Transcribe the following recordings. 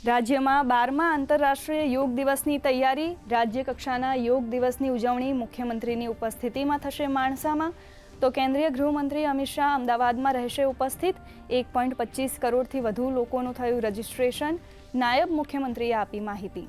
રાજ્યમાં 12મા આંતરરાષ્ટ્રીય યોગ દિવસની તૈયારી. રાજ્ય કક્ષાના યોગ દિવસની ઉજવણી મુખ્યમંત્રીની ઉપસ્થિતિમાં થશે માણસામાં. તો કેન્દ્રીય ગૃહમંત્રી અમિત શાહ અમદાવાદમાં રહેશે ઉપસ્થિત. 1.25 કરોડથી વધુ લોકોનું થયું રજીસ્ટ્રેશન. નાયબ મુખ્યમંત્રીએ આપી માહિતી.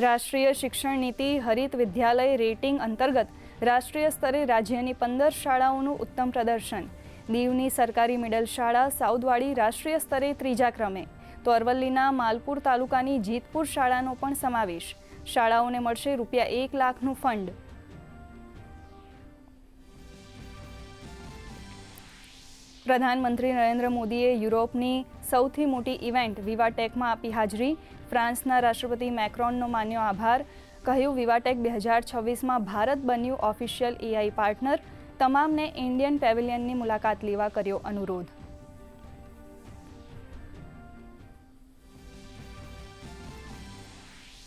રાષ્ટ્રીય શિક્ષણ નીતિ હરિત વિદ્યાલય રેટિંગ અંતર્ગત રાષ્ટ્રીય સ્તરે રાજ્યની 15 શાળાઓનું ઉત્તમ પ્રદર્શન. દીવની સરકારી મિડલ શાળા સાઉદવાડી રાષ્ટ્રીય સ્તરે 3જા ક્રમે, તો અરવલ્લીના માલપુર તાલુકાની જીતપુર શાળાનો પણ સમાવેશ. શાળાઓને મળશે ₹1 લાખનું ફંડ. પ્રધાનમંત્રી નરેન્દ્ર મોદીએ યુરોપની સૌથી મોટી ઇવેન્ટ વિવાટેકમાં આપી હાજરી. ફ્રાન્સના રાષ્ટ્રપતિ મેક્રોનનો માન્યો આભાર. કહ્યું, વિવાટેક 2026માં ભારત બન્યું ઓફિશિયલ AI પાર્ટનર. તમામને ઇન્ડિયન પેવેલિયનની મુલાકાત લેવા કર્યો અનુરોધ.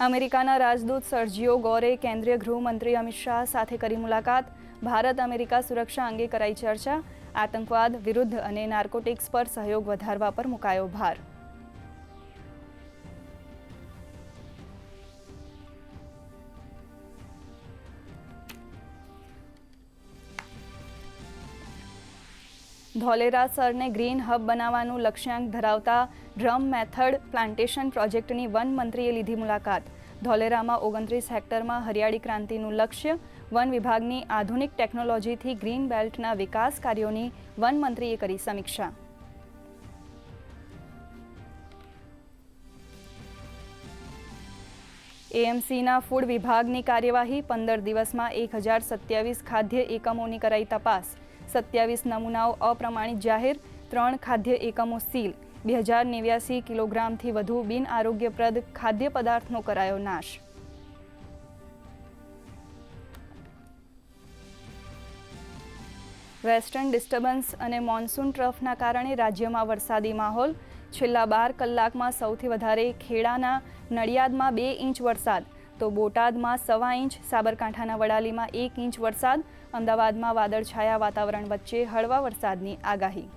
અમેરિકાના રાજદૂત સર્જિયો ગોરે કેન્દ્રીય ગૃહમંત્રી અમિત શાહ સાથે કરી મુલાકાત. ભારત અમેરિકા સુરક્ષા અંગે કરાઈ ચર્ચા. આતંકવાદ વિરુદ્ધ અને નાર્કોટિક્સ પર સહયોગ વધારવા પર મુકાયો ભાર. ધોલેરાસરને ગ્રીન હબ બનાવવાનું લક્ષ્યાંક ધરાવતા ડ્રમ મેથડ પ્લાન્ટેશન પ્રોજેક્ટની વન મંત્રીએ લીધી મુલાકાત. ધોલેરામાં 29 હેક્ટરમાં હરિયાળી ક્રાંતિનું લક્ષ્ય. વન વિભાગની આધુનિક ટેકનોલોજીથી ગ્રીન બેલ્ટના વિકાસ કાર્યોની વન મંત્રીએ કરી સમીક્ષા. એએમસીના ફૂડ વિભાગની કાર્યવાહી. 15 દિવસમાં 1027 ખાદ્ય એકમોની કરાઈ તપાસ. 27 નમૂનાઓ અપ્રમાણિત જાહેર. 3 ખાદ્ય એકમો સીલ. 2089 કિલોગ્રામથી વધુ બિન આરોગ્યપ્રદ ખાદ્ય પદાર્થનો કરાયો નાશ. વેસ્ટર્ન ડિસ્ટર્બન્સ અને મોન્સૂન ટ્રફના કારણે રાજ્યમાં વરસાદી માહોલ. છેલ્લા 12 કલાકમાં સૌથી વધારે ખેડાના નડિયાદમાં 2 ઇંચ વરસાદ, તો બોટાદમાં 1.25 ઇંચ, સાબરકાંઠાના વડાલીમાં 1 ઇંચ વરસાદ. અમદાવાદમાં વાદળછાયા વાતાવરણ વચ્ચે હળવા વરસાદની આગાહી.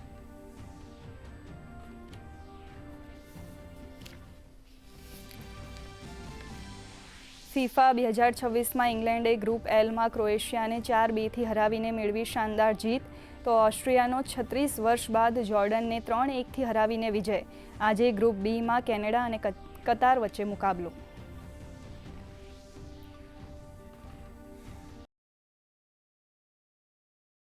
ફિફા 2026માં ઇંગ્લેન્ડે ગ્રુપ એલમાં ક્રોએશિયાને 4-2થી હરાવીને મેળવી શાનદાર જીત. તો ઓસ્ટ્રિયાનો 36 વર્ષ બાદ જોર્ડનને 3-1થી હરાવીને વિજય. આજે ગ્રુપ બીમાં કેનેડા અને કતાર વચ્ચે મુકાબલો.